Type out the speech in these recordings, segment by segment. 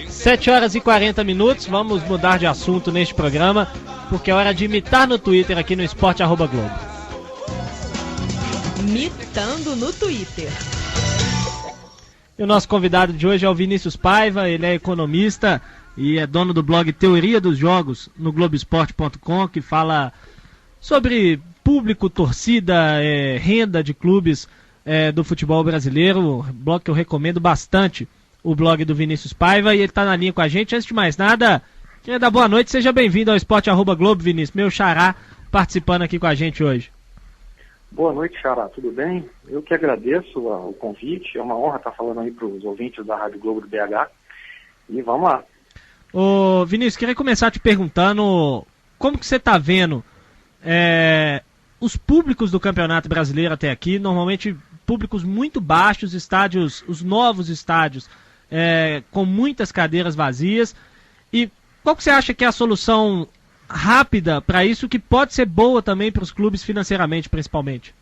7h40, vamos mudar de assunto neste programa, porque é hora de imitar no Twitter aqui no Esporte@Globo. Mitando no Twitter. E o nosso convidado de hoje é o Vinícius Paiva, ele é economista e é dono do blog Teoria dos Jogos no Globoesporte.com, que fala sobre público, torcida, renda de clubes do futebol brasileiro, blog que eu recomendo bastante, o blog do Vinícius Paiva, e ele está na linha com a gente. Antes de mais nada, queria dar boa noite, seja bem-vindo ao Esporte@Globo, Vinícius, meu xará, participando aqui com a gente hoje. Boa noite, xará, tudo bem? Eu que agradeço o convite, é uma honra estar falando aí para os ouvintes da Rádio Globo do BH, e vamos lá. Ô Vinícius, queria começar te perguntando como que você está vendo os públicos do Campeonato Brasileiro até aqui, normalmente públicos muito baixos, estádios, os novos estádios, com muitas cadeiras vazias. E qual que você acha que é a solução rápida para isso, que pode ser boa também para os clubes financeiramente, principalmente?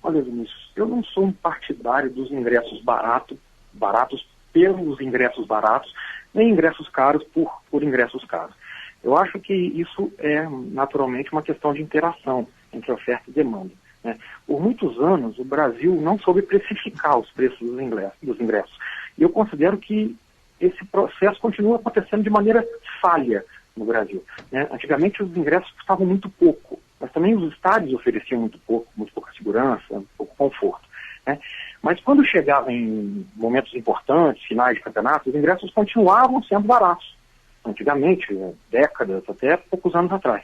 Olha, Vinícius, eu não sou um partidário dos ingressos baratos pelos ingressos baratos, nem ingressos caros por ingressos caros. Eu acho que isso é naturalmente uma questão de interação entre oferta e demanda, né? Por muitos anos, o Brasil não soube precificar os preços dos ingressos. E eu considero que esse processo continua acontecendo de maneira falha no Brasil, né? Antigamente os ingressos custavam muito pouco, mas também os estádios ofereciam muito pouca segurança, pouco conforto, né? Mas quando chegava em momentos importantes, finais de campeonato, os ingressos continuavam sendo baratos. Antigamente, décadas, até poucos anos atrás,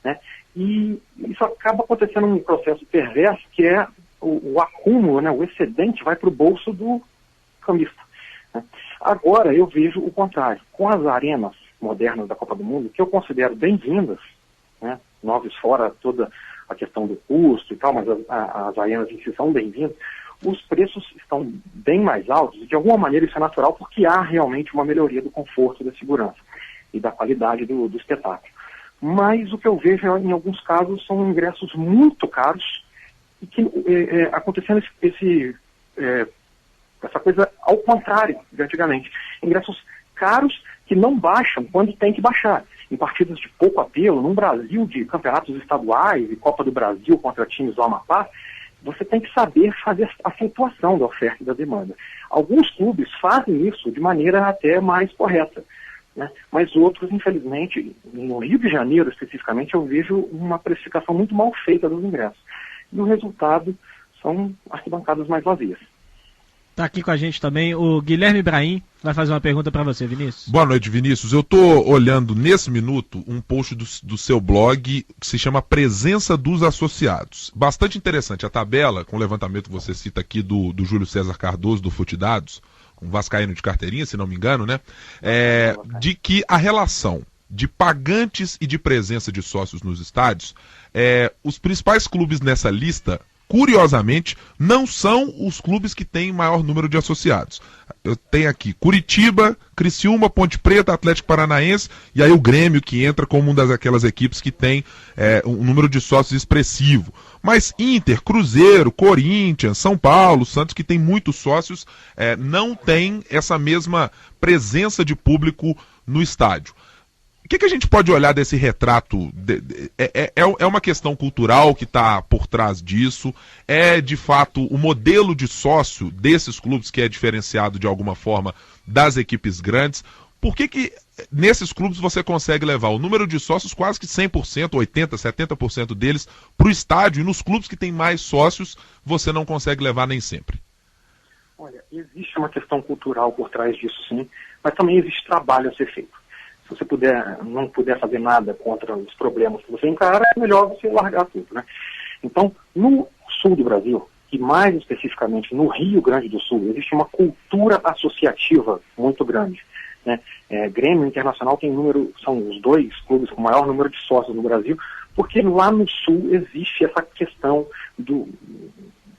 né? E isso acaba acontecendo num processo perverso, que é o acúmulo, né? O excedente vai para o bolso do cambista, né? Agora eu vejo o contrário. Com as arenas modernas da Copa do Mundo, que eu considero bem-vindas, né? Novos fora toda a questão do custo e tal, mas as arenas em si são bem-vindas, os preços estão bem mais altos, e de alguma maneira isso é natural, porque há realmente uma melhoria do conforto, da segurança e da qualidade do espetáculo. Mas o que eu vejo em alguns casos são ingressos muito caros e que acontecendo essa coisa ao contrário de antigamente. Ingressos caros que não baixam quando tem que baixar. Em partidas de pouco apelo, num Brasil de campeonatos estaduais e Copa do Brasil contra times do Amapá, você tem que saber fazer a flutuação da oferta e da demanda. Alguns clubes fazem isso de maneira até mais correta, né? Mas outros, infelizmente, no Rio de Janeiro especificamente, eu vejo uma precificação muito mal feita dos ingressos. E o resultado são arquibancadas mais vazias. Está aqui com a gente também o Guilherme Brahim, vai fazer uma pergunta para você, Vinícius. Boa noite, Vinícius. Eu estou olhando nesse minuto um post do seu blog que se chama Presença dos Associados. Bastante interessante a tabela, com o levantamento que você cita aqui do Júlio César Cardoso, do Futidados, um vascaíno de carteirinha, se não me engano, né? De que a relação de pagantes e de presença de sócios nos estádios, os principais clubes nessa lista, curiosamente, não são os clubes que têm maior número de associados. Eu tenho aqui Curitiba, Criciúma, Ponte Preta, Atlético Paranaense, e aí o Grêmio, que entra como uma daquelas equipes que tem um número de sócios expressivo. Mas Inter, Cruzeiro, Corinthians, São Paulo, Santos, que tem muitos sócios, não tem essa mesma presença de público no estádio. O que a gente pode olhar desse retrato? É uma questão cultural que está por trás disso? É, de fato, o modelo de sócio desses clubes que é diferenciado de alguma forma das equipes grandes? Por que nesses clubes você consegue levar o número de sócios quase que 100%, 80%, 70% deles para o estádio, e nos clubes que tem mais sócios você não consegue levar nem sempre? Olha, existe uma questão cultural por trás disso, sim, mas também existe trabalho a ser feito. Se você não puder fazer nada contra os problemas que você encara, é melhor você largar tudo, né? Então, no sul do Brasil, e mais especificamente no Rio Grande do Sul, existe uma cultura associativa muito grande, né? Grêmio Internacional são os dois clubes com o maior número de sócios no Brasil, porque lá no sul existe essa questão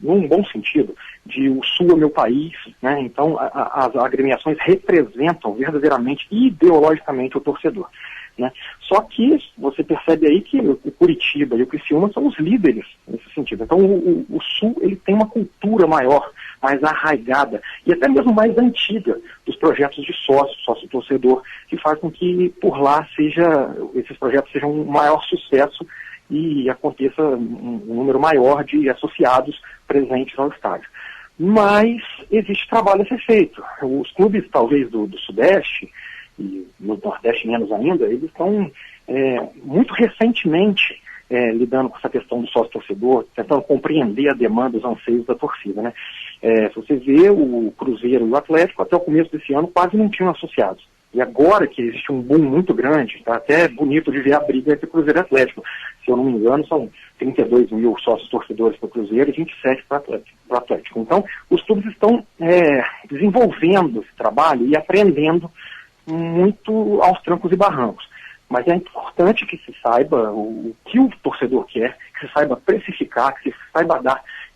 num bom sentido, de o Sul é meu país, né? Então as agremiações representam verdadeiramente e ideologicamente o torcedor. né? Só que você percebe aí que o Curitiba e o Criciúma são os líderes nesse sentido. Então o Sul ele tem uma cultura maior, mais arraigada e até mesmo mais antiga dos projetos de sócio-torcedor, que faz com que por lá esses projetos sejam um maior sucesso e aconteça um número maior de associados presentes ao estádio. Mas existe trabalho a ser feito. Os clubes, talvez, do Sudeste, e no Nordeste menos ainda, eles estão muito recentemente lidando com essa questão do sócio-torcedor, tentando compreender a demanda, os anseios da torcida, né? Se você vê o Cruzeiro e o Atlético, até o começo desse ano quase não tinham associados. E agora que existe um boom muito grande, está até bonito de ver a briga entre Cruzeiro e Atlético. Se eu não me engano, são 32 mil sócios torcedores para o Cruzeiro e 27 para o Atlético. Então, os clubes estão desenvolvendo esse trabalho e aprendendo muito aos trancos e barrancos. Mas é importante que se saiba o que o torcedor quer, que se saiba precificar, que se saiba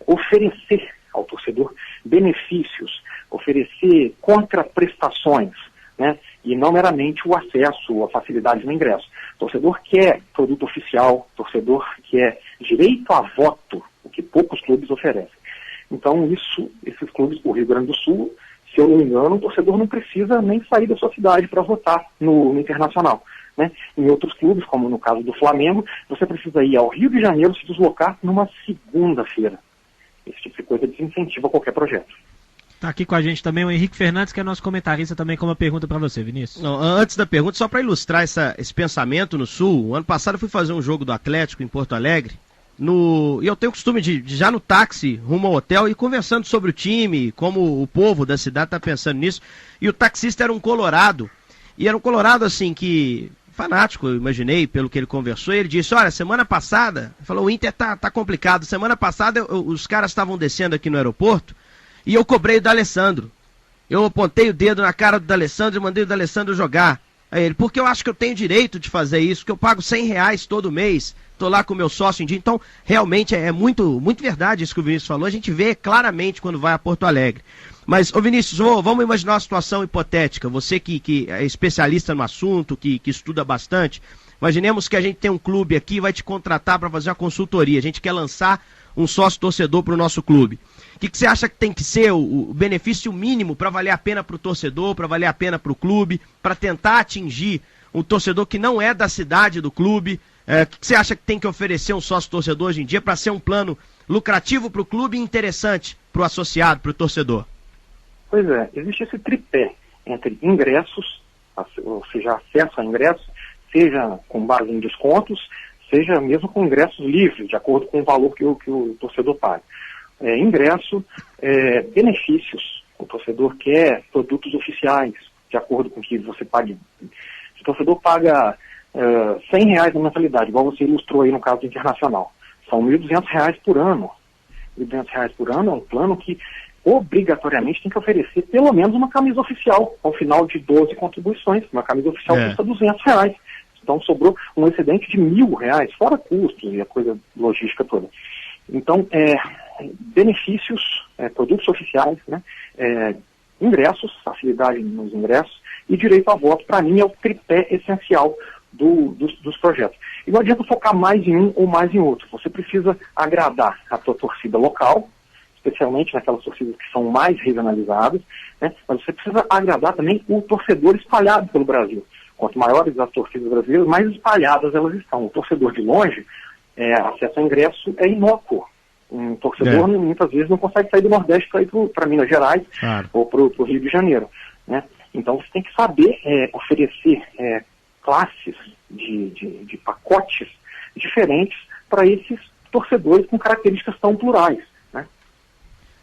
oferecer ao torcedor benefícios, oferecer contraprestações, né? E não meramente o acesso, a facilidade no ingresso. O torcedor quer produto oficial, o torcedor quer direito a voto, o que poucos clubes oferecem. Então esses clubes do Rio Grande do Sul, se eu não me engano, o torcedor não precisa nem sair da sua cidade para votar no Internacional, né? Em outros clubes, como no caso do Flamengo, você precisa ir ao Rio de Janeiro se deslocar numa segunda-feira. Esse tipo de coisa desincentiva qualquer projeto. Tá aqui com a gente também o Henrique Fernandes, que é nosso comentarista também, com uma pergunta para você, Vinícius. Não, antes da pergunta, só para ilustrar esse pensamento no Sul, o ano passado eu fui fazer um jogo do Atlético em Porto Alegre, e eu tenho o costume de já no táxi, rumo ao hotel, e conversando sobre o time, como o povo da cidade está pensando nisso, e o taxista era um colorado, e era um colorado assim que... fanático, eu imaginei, pelo que ele conversou, e ele disse, olha, semana passada, ele falou, o Inter tá complicado, semana passada os caras estavam descendo aqui no aeroporto, e eu cobrei o D'Alessandro. Eu apontei o dedo na cara do D'Alessandro e mandei o D'Alessandro jogar. Aí ele, porque eu acho que eu tenho direito de fazer isso, que eu pago R$100 todo mês, tô lá com o meu sócio em dia. Então, realmente é muito, muito verdade isso que o Vinícius falou, a gente vê claramente quando vai a Porto Alegre. Mas, ô Vinícius, vamos imaginar uma situação hipotética, você que é especialista no assunto, que estuda bastante, imaginemos que a gente tem um clube aqui e vai te contratar para fazer uma consultoria, a gente quer lançar um sócio torcedor para o nosso clube. O que você acha que tem que ser o benefício mínimo para valer a pena para o torcedor, para valer a pena para o clube, para tentar atingir um torcedor que não é da cidade do clube? O que você acha que tem que oferecer um sócio torcedor hoje em dia para ser um plano lucrativo para o clube e interessante para o associado, para o torcedor? Pois é, existe esse tripé entre ingressos, ou seja, acesso a ingressos, seja com base em descontos, seja mesmo com ingressos livres, de acordo com o valor que o torcedor paga. Ingresso, benefícios, o torcedor quer produtos oficiais, de acordo com o que você pague. Se o torcedor paga R$100 na mensalidade, igual você ilustrou aí no caso do Internacional, são R$1.200 por ano. R$1.200 por ano é um plano que obrigatoriamente tem que oferecer pelo menos uma camisa oficial, ao final de 12 contribuições. Uma camisa oficial custa R$200. Então sobrou um excedente de R$1.000, fora custos e a coisa logística toda. Então, benefícios, produtos oficiais, né, ingressos, facilidade nos ingressos e direito a voto, para mim, é o tripé essencial dos projetos. E não adianta focar mais em um ou mais em outro. Você precisa agradar a tua torcida local, especialmente naquelas torcidas que são mais regionalizadas, né, mas você precisa agradar também o torcedor espalhado pelo Brasil. Quanto maiores as torcidas brasileiras, mais espalhadas elas estão. O torcedor de longe, acesso ao ingresso é inócuo. Um torcedor muitas vezes não consegue sair do Nordeste para ir para Minas Gerais ou para o Rio de Janeiro, né? Então você tem que saber oferecer classes de pacotes diferentes para esses torcedores com características tão plurais, né?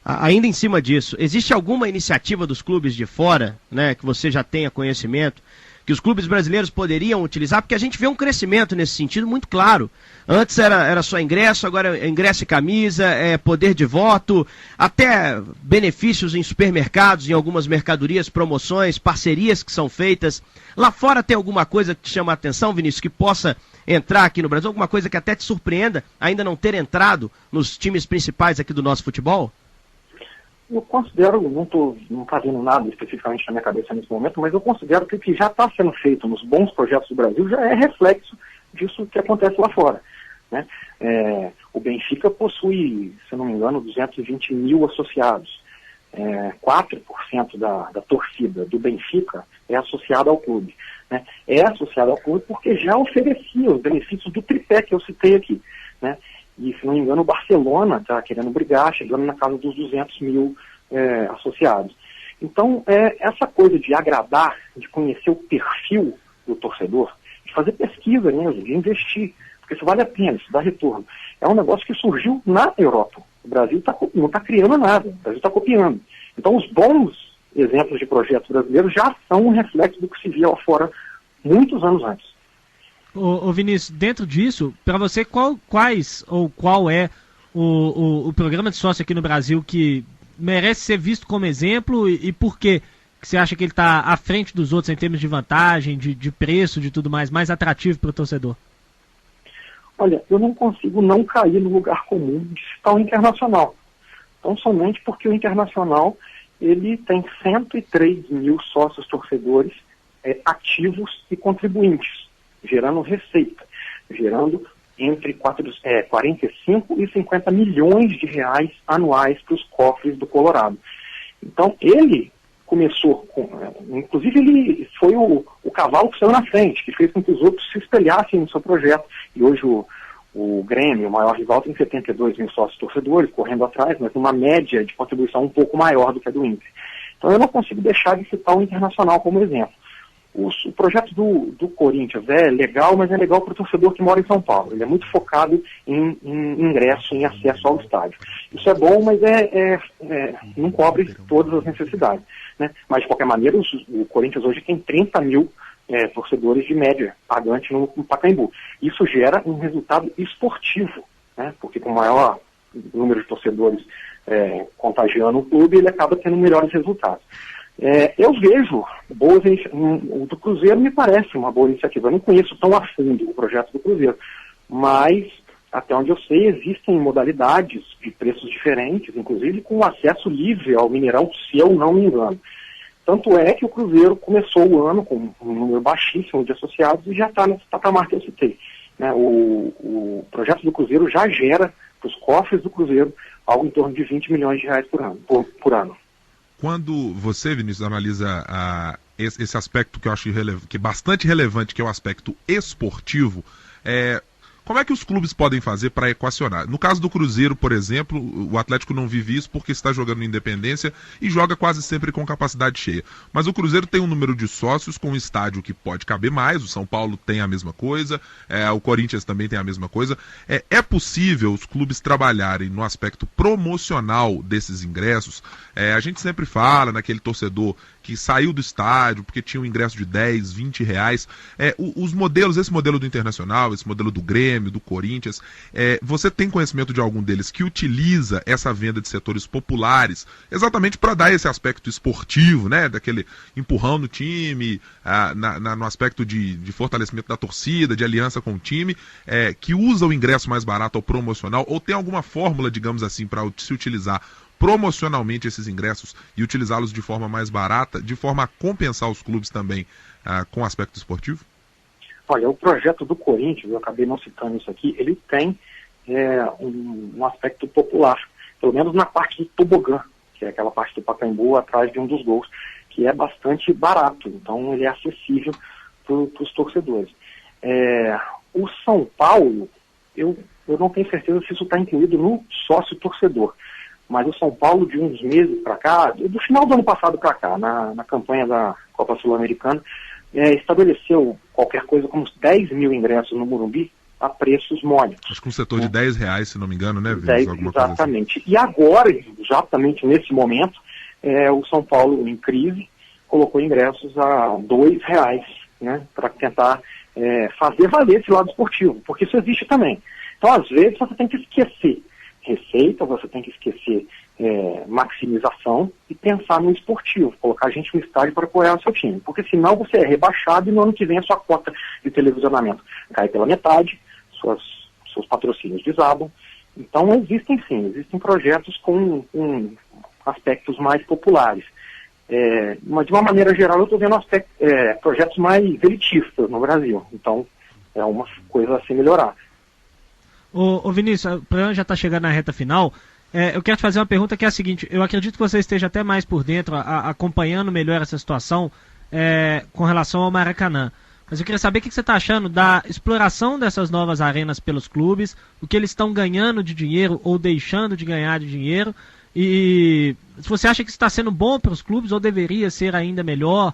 Ainda em cima disso, existe alguma iniciativa dos clubes de fora, né, que você já tenha conhecimento, que os clubes brasileiros poderiam utilizar? Porque a gente vê um crescimento nesse sentido muito claro. Antes era só ingresso, agora é ingresso e camisa, poder de voto, até benefícios em supermercados, em algumas mercadorias, promoções, parcerias que são feitas. Lá fora tem alguma coisa que te chama a atenção, Vinícius, que possa entrar aqui no Brasil? Alguma coisa que até te surpreenda ainda não ter entrado nos times principais aqui do nosso futebol? Eu considero, não está vindo nada especificamente na minha cabeça nesse momento, mas eu considero que o que já está sendo feito nos bons projetos do Brasil já é reflexo disso que acontece lá fora, né? O Benfica possui, se não me engano, 220 mil associados. 4% da torcida do Benfica é associada ao clube, né? É associada ao clube porque já oferecia os benefícios do tripé que eu citei aqui, né? E, se não me engano, o Barcelona está querendo brigar, chegando na casa dos 200 mil associados. Então, essa coisa de agradar, de conhecer o perfil do torcedor, de fazer pesquisa mesmo, de investir, porque isso vale a pena, isso dá retorno. É um negócio que surgiu na Europa. O Brasil não está criando nada, o Brasil está copiando. Então, os bons exemplos de projetos brasileiros já são um reflexo do que se via lá fora muitos anos antes. Ô Vinícius, dentro disso, para você, qual é o programa de sócio aqui no Brasil que merece ser visto como exemplo e por quê que você acha que ele está à frente dos outros em termos de vantagem, de preço, de tudo mais atrativo para o torcedor? Olha, eu não consigo não cair no lugar comum de citar o Internacional. Então, somente porque o Internacional ele tem 103 mil sócios torcedores ativos e contribuintes, gerando receita, gerando entre 45 e 50 milhões de reais anuais para os cofres do Colorado. Então, ele começou, inclusive ele foi o cavalo que saiu na frente, que fez com que os outros se espelhassem no seu projeto. E hoje o Grêmio, o maior rival, tem 72 mil sócios torcedores, correndo atrás, mas uma média de contribuição um pouco maior do que a do Inter. Então eu não consigo deixar de citar o Internacional como exemplo. O projeto do Corinthians é legal, mas é legal para o torcedor que mora em São Paulo. Ele é muito focado em ingresso, em acesso ao estádio. Isso é bom, mas não cobre todas as necessidades, né? Mas, de qualquer maneira, o Corinthians hoje tem 30 mil torcedores de média pagante no Pacaembu. Isso gera um resultado esportivo, né? Porque com o maior número de torcedores contagiando o clube, ele acaba tendo melhores resultados. Eu vejo o do Cruzeiro me parece uma boa iniciativa. Eu não conheço tão a fundo o projeto do Cruzeiro, mas até onde eu sei existem modalidades de preços diferentes, inclusive com acesso livre ao Mineirão, se eu não me engano. Tanto é que o Cruzeiro começou o ano com um número baixíssimo de associados e já está nesse patamar que eu citei, né? O projeto do Cruzeiro já gera para os cofres do Cruzeiro algo em torno de 20 milhões de reais por ano. Quando você, Vinícius, analisa esse aspecto que eu acho que é bastante relevante, que é o aspecto esportivo, como é que os clubes podem fazer para equacionar? No caso do Cruzeiro, por exemplo, o Atlético não vive isso porque está jogando no Independência e joga quase sempre com capacidade cheia. Mas o Cruzeiro tem um número de sócios com um estádio que pode caber mais, o São Paulo tem a mesma coisa, o Corinthians também tem a mesma coisa. É possível os clubes trabalharem no aspecto promocional desses ingressos? A gente sempre fala naquele torcedor que saiu do estádio porque tinha um ingresso de 10, 20 reais. Os modelos, esse modelo do Internacional, esse modelo do Grêmio, do Corinthians, você tem conhecimento de algum deles que utiliza essa venda de setores populares exatamente para dar esse aspecto esportivo, né, daquele empurrão no time, no aspecto de fortalecimento da torcida, de aliança com o time, que usa o ingresso mais barato ao promocional, ou tem alguma fórmula, digamos assim, para se utilizar promocionalmente esses ingressos e utilizá-los de forma mais barata, de forma a compensar os clubes também com o aspecto esportivo? Olha, o projeto do Corinthians, eu acabei não citando isso aqui, ele tem um aspecto popular, pelo menos na parte do tobogã, que é aquela parte do Pacaembu atrás de um dos gols, que é bastante barato, então ele é acessível para os torcedores. O São Paulo, eu não tenho certeza se isso está incluído no sócio-torcedor, mas o São Paulo, de uns meses para cá, do final do ano passado para cá, na campanha da Copa Sul-Americana, estabeleceu qualquer coisa como 10 mil ingressos no Morumbi a preços módicos. Acho que um setor de R$10, se não me engano, né, Vinícius? Exatamente. Assim. E agora, exatamente nesse momento, o São Paulo, em crise, colocou ingressos a R$2, né, para tentar fazer valer esse lado esportivo, porque isso existe também. Então, às vezes, você tem que esquecer receita, você tem que esquecer maximização e pensar no esportivo, colocar gente no estádio para apoiar o seu time, porque senão você é rebaixado e no ano que vem a sua cota de televisionamento cai pela metade, seus patrocínios desabam. Então existem projetos com aspectos mais populares. Mas de uma maneira geral eu estou vendo projetos mais elitistas no Brasil. Então é uma coisa a se melhorar. Ô Vinícius, o programa já está chegando na reta final. Eu quero te fazer uma pergunta que é a seguinte: eu acredito que você esteja até mais por dentro, acompanhando melhor essa situação com relação ao Maracanã. Mas eu queria saber o que você está achando da exploração dessas novas arenas pelos clubes, o que eles estão ganhando de dinheiro ou deixando de ganhar de dinheiro, e se você acha que isso está sendo bom para os clubes ou deveria ser ainda melhor,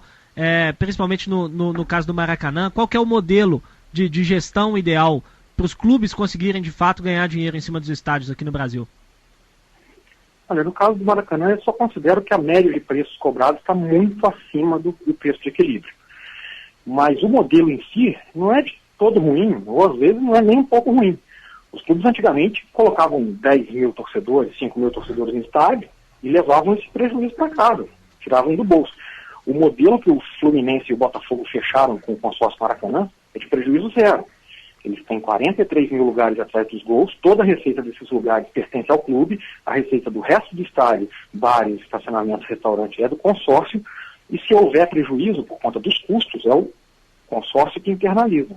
principalmente no caso do Maracanã. Qual que é o modelo de gestão ideal para os clubes conseguirem de fato ganhar dinheiro em cima dos estádios aqui no Brasil? Olha, no caso do Maracanã, eu só considero que a média de preços cobrados está muito acima do preço de equilíbrio. Mas o modelo em si não é de todo ruim, ou às vezes não é nem um pouco ruim. Os clubes antigamente colocavam 10 mil torcedores, 5 mil torcedores no estádio e levavam esse prejuízo para casa, tiravam do bolso. O modelo que o Fluminense e o Botafogo fecharam com o consórcio Maracanã é de prejuízo zero. Eles têm 43 mil lugares atrás dos gols, toda a receita desses lugares pertence ao clube, a receita do resto do estádio, bares, estacionamentos, restaurantes, é do consórcio, e se houver prejuízo por conta dos custos, é o consórcio que internaliza.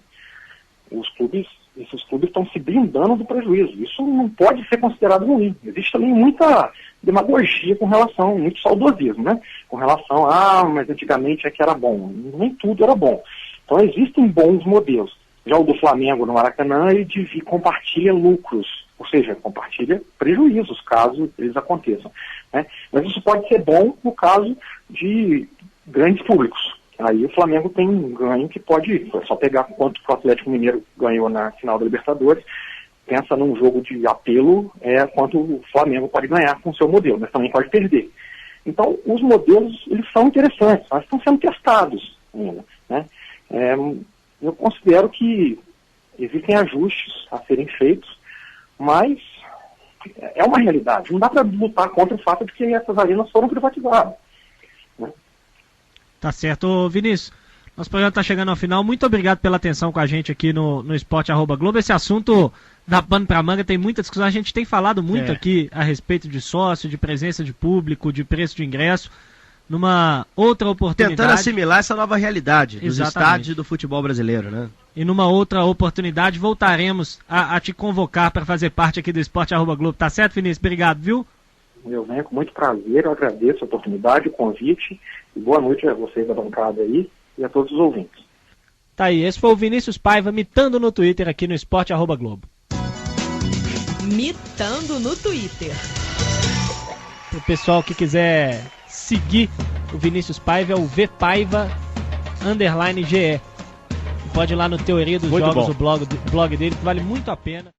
Esses clubes estão se blindando do prejuízo. Isso não pode ser considerado ruim. Existe também muita demagogia com relação, muito saudosismo, né? Com relação mas antigamente é que era bom. Nem tudo era bom. Então existem bons modelos. Já o do Flamengo no Maracanã, ele compartilha lucros, ou seja, compartilha prejuízos, caso eles aconteçam, né? Mas isso pode ser bom no caso de grandes públicos. Aí o Flamengo tem um ganho que pode, é só pegar quanto o Atlético Mineiro ganhou na final da Libertadores, pensa num jogo de apelo, quanto o Flamengo pode ganhar com o seu modelo, mas também pode perder. Então, os modelos, eles são interessantes, mas estão sendo testados ainda, né? Eu considero que existem ajustes a serem feitos, mas é uma realidade. Não dá para lutar contra o fato de que essas arenas foram privatizadas, né? Tá certo. Ô, Vinícius, nosso programa está chegando ao final. Muito obrigado pela atenção com a gente aqui no Esporte@Globo. Esse assunto dá pano para manga, tem muita discussão. A gente tem falado muito aqui a respeito de sócio, de presença de público, de preço de ingresso. Numa outra oportunidade... Tentando assimilar essa nova realidade dos estádios e do futebol brasileiro, né? E numa outra oportunidade voltaremos a te convocar para fazer parte aqui do Esporte@Globo. Tá certo, Vinícius? Obrigado, viu? Eu venho com muito prazer, eu agradeço a oportunidade, o convite, e boa noite a vocês da bancada aí e a todos os ouvintes. Tá aí, esse foi o Vinícius Paiva mitando no Twitter aqui no Esporte@Globo. Mitando no Twitter. O pessoal que quiser seguir o Vinícius Paiva é o vpaiva_ge. Pode ir lá no Teoria dos Jogos, o blog dele, que vale muito a pena.